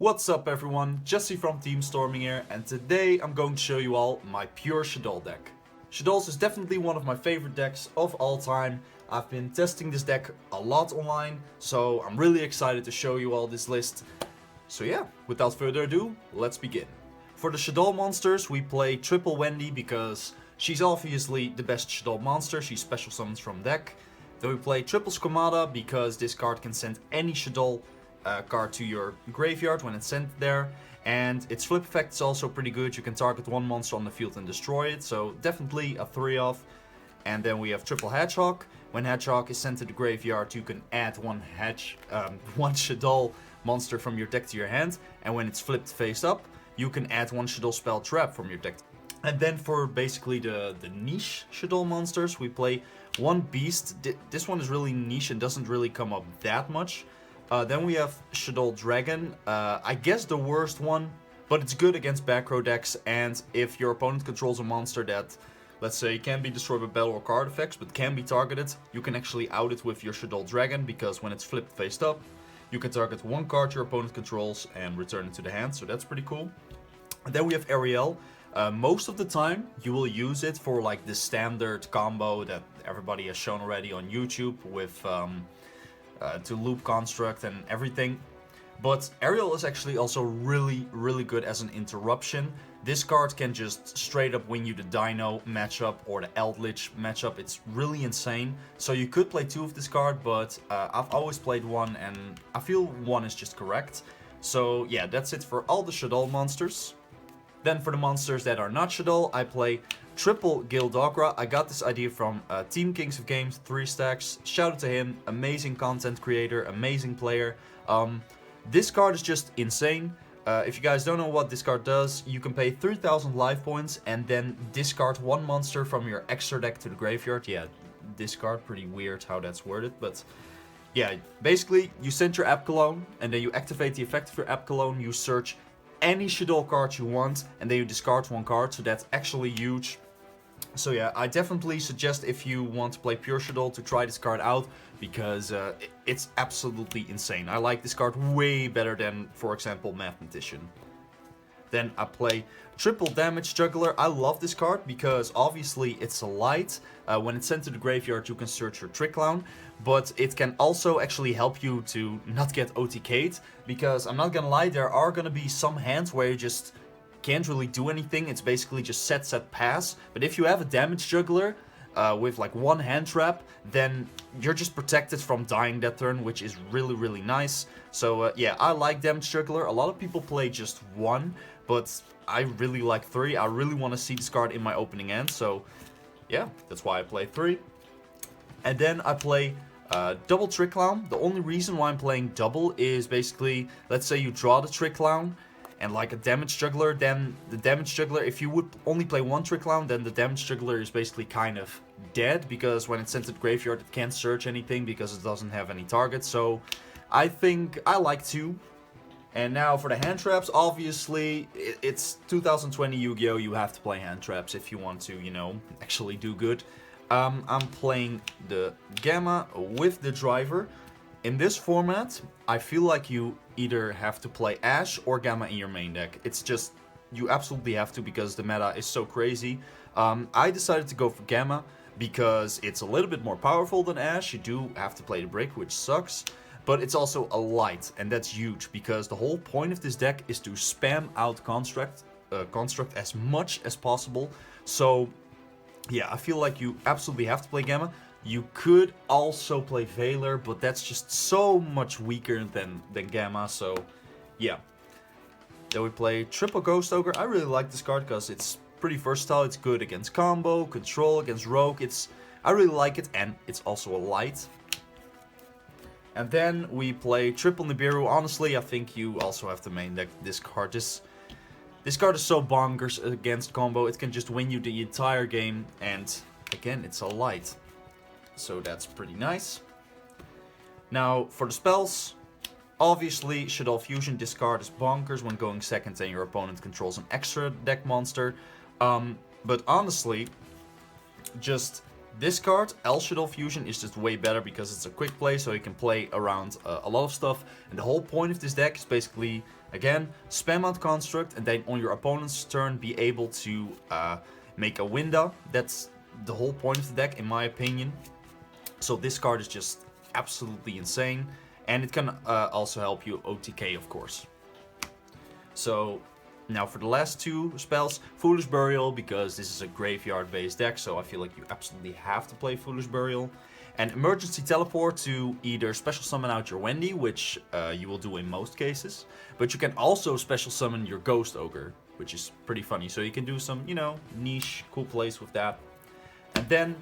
What's up everyone, Jesse from Team Storming here, and today I'm going to show you all my pure Shaddoll deck. Shaddolls is definitely one of my favorite decks of all time. I've been testing this deck a lot online, so I'm really excited to show you all this list. So yeah, without further ado, let's begin. For the Shaddoll monsters, we play Triple Wendy because she's obviously the best Shaddoll monster, she special summons from deck. Then we play Triple Squamata because this card can send any Shaddoll card to your graveyard when it's sent there, and its flip effect is also pretty good. You can target one monster on the field and destroy it, so definitely a 3-off. And then we have Triple Hedgehog. When Hedgehog is sent to the graveyard, you can add one Shaddoll monster from your deck to your hand, and when it's flipped face up, you can add one Shaddoll spell trap from your deck. And then for basically the niche Shaddoll monsters, we play one Beast. This one is really niche and doesn't really come up that much. Then we have Shaddoll Dragon, I guess the worst one, but it's good against back row decks, and if your opponent controls a monster that, let's say, can be destroyed by battle or card effects, but can be targeted, you can actually out it with your Shaddoll Dragon, because when it's flipped face up, you can target one card your opponent controls and return it to the hand, so that's pretty cool. And then we have Ariel. Most of the time, you will use it for like the standard combo that everybody has shown already on YouTube with to loop construct and everything. But Ariel is actually also really good as an interruption. This card can just straight up win you the Dino matchup or the Eldritch matchup. It's really insane. So you could play two of this card, but I've always played one and I feel one is just correct. So yeah, that's it for all the Shaddoll monsters. Then for the monsters that are not Shaddoll, I play Triple Gildagra. I got this idea from Team Kings of Games, 3 stacks. Shout out to him, amazing content creator, amazing player. This card is just insane. If you guys don't know what this card does, you can pay 3000 life points and then discard one monster from your extra deck to the graveyard. Yeah, discard, pretty weird how that's worded, but yeah, basically you send your app cologne and then you activate the effect of your app cologne, you search any Shaddoll card you want, and then you discard one card, so that's actually huge. So yeah, I definitely suggest if you want to play pure Shaddoll to try this card out, because it's absolutely insane. I like this card way better than, for example, Mathematician. Then I play Triple Damage Juggler. I love this card because obviously it's a light. When it's sent to the graveyard, you can search your Trick Clown, but it can also actually help you to not get OTK'd, because I'm not gonna lie, there are gonna be some hands where you just can't really do anything. It's basically just set, pass. But if you have a Damage Juggler with like one hand trap, then you're just protected from dying that turn, which is really nice. So yeah, I like Damage Juggler. A lot of people play just one, but I really like 3. I really want to see this card in my opening hand, so yeah, that's why I play 3. And then I play Double Trick Clown. The only reason why I'm playing double is basically, let's say you draw the Trick Clown and like a Damage Juggler, then the Damage Juggler, if you would only play one Trick Clown, then the Damage Juggler is basically kind of dead, because when it's sent to the graveyard, it can't search anything because it doesn't have any target. So I think I like 2. And now for the hand traps, obviously, it's 2020 Yu-Gi-Oh! You have to play hand traps if you want to, you know, actually do good. I'm playing the Gamma with the Driver. In this format, I feel like you either have to play Ash or Gamma in your main deck. It's just, you absolutely have to, because the meta is so crazy. I decided to go for Gamma because it's a little bit more powerful than Ash. You do have to play the Break, which sucks. But it's also a light, and that's huge, because the whole point of this deck is to spam out construct as much as possible. So yeah, I feel like you absolutely have to play Gamma. You could also play Veiler, but that's just so much weaker than Gamma, so yeah. Then we play Triple Ghost Ogre. I really like this card because it's pretty versatile. It's good against combo, control, against rogue. I really like it, and it's also a light. And then we play Triple Nibiru. Honestly, I think you also have to main deck this card. This card is so bonkers against combo. It can just win you the entire game. And again, it's a light. So that's pretty nice. Now, for the spells, obviously, Shaddoll Fusion discard is bonkers when going second and your opponent controls an extra deck monster. But honestly, just this card, Shaddoll Fusion, is just way better because it's a quick play, so you can play around a lot of stuff. And the whole point of this deck is basically Again, spam out construct and then on your opponent's turn be able to make a window. That's the whole point of the deck in my opinion. So this card is just absolutely insane, and it can also help you OTK, of course. So now for the last two spells, Foolish Burial, because this is a graveyard based deck, so I feel like you absolutely have to play Foolish Burial. And Emergency Teleport to either special summon out your Wendy, which you will do in most cases, but you can also special summon your Ghost Ogre, which is pretty funny. So you can do some, you know, niche cool plays with that. And then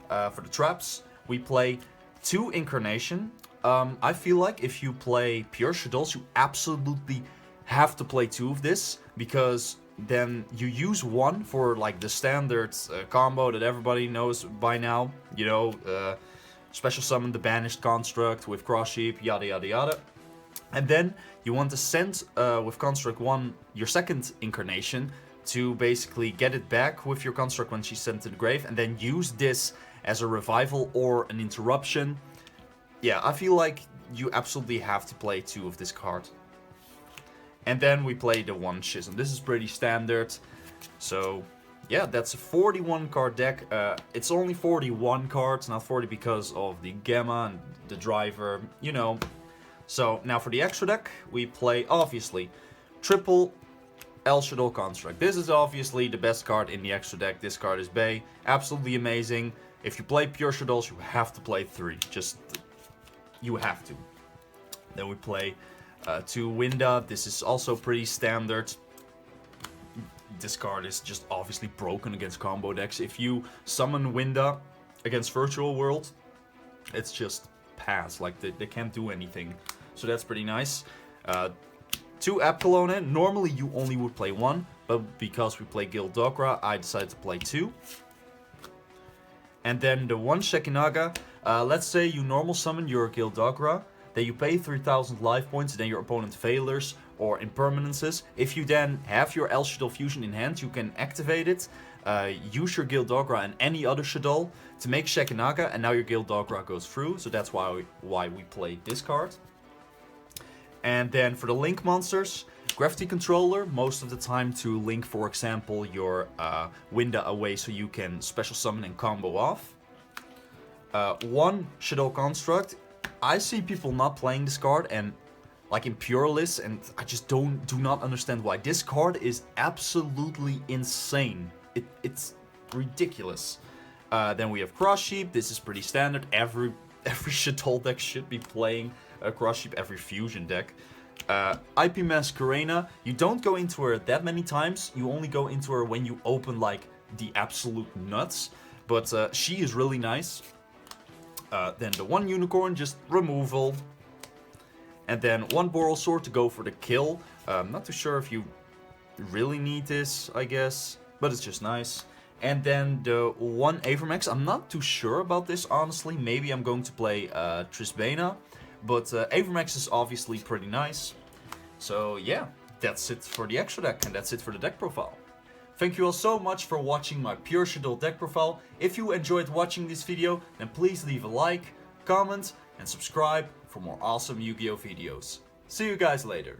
for the traps, we play 2 Incarnation. I feel like if you play pure Shaddolls, you absolutely have to play 2 of this, because then you use 1 for like the standard combo that everybody knows by now. You know, special summon the Banished Construct with Cross Sheep, yada yada yada. And then you want to send with Construct 1 your second Incarnation to basically get it back with your Construct when she's sent to the grave, and then use this as a revival or an interruption. Yeah, I feel like you absolutely have to play 2 of this card. And then we play the 1 Schism. This is pretty standard. So yeah, that's a 41 card deck. It's only 41 cards, not 40 because of the Gamma and the driver, you know. So now for the extra deck, we play obviously triple El Shaddoll Construct. This is obviously the best card in the extra deck. This card is Bay. Absolutely amazing. If you play pure Shaddolls, you have to play 3. Just, you have to. Then we play 2 Winda. This is also pretty standard. This card is just obviously broken against combo decks. If you summon Winda against Virtual World, it's just pass. Like, they can't do anything. So that's pretty nice. 2 Apolone. Normally you only would play 1, but because we play Gildagra, I decided to play 2. And then the 1 Shekinaga. Let's say you normal summon your Gildagra, then you pay 3000 life points, then your opponent failures or impermanences. If you then have your El Shaddoll Fusion in hand, you can activate it, use your Gildagra and any other Shaddoll to make Shekinaga, and now your Gildagra goes through. So that's why we play this card. And then for the link monsters, Gravity Controller, most of the time to link, for example, your Winda away so you can special summon and combo off. 1 Shaddoll Construct. I see people not playing this card and like in pure lists, and I just do not understand why. This card is absolutely insane. It's ridiculous. Then we have Cross Sheep. This is pretty standard. Every Shaddoll deck should be playing a Cross Sheep, every fusion deck. IP Masquerena, you don't go into her that many times. You only go into her when you open like the absolute nuts. But she is really nice. Then the 1 Unicorn, just removal. And then 1 Boral Sword to go for the kill. I'm not too sure if you really need this, I guess. But it's just nice. And then the 1 Avermax. I'm not too sure about this, honestly. Maybe I'm going to play Trisbana. But Avermax is obviously pretty nice. So yeah, that's it for the extra deck. And that's it for the deck profile. Thank you all so much for watching my pure Shaddoll deck profile. If you enjoyed watching this video, then please leave a like, comment, and subscribe for more awesome Yu-Gi-Oh videos. See you guys later.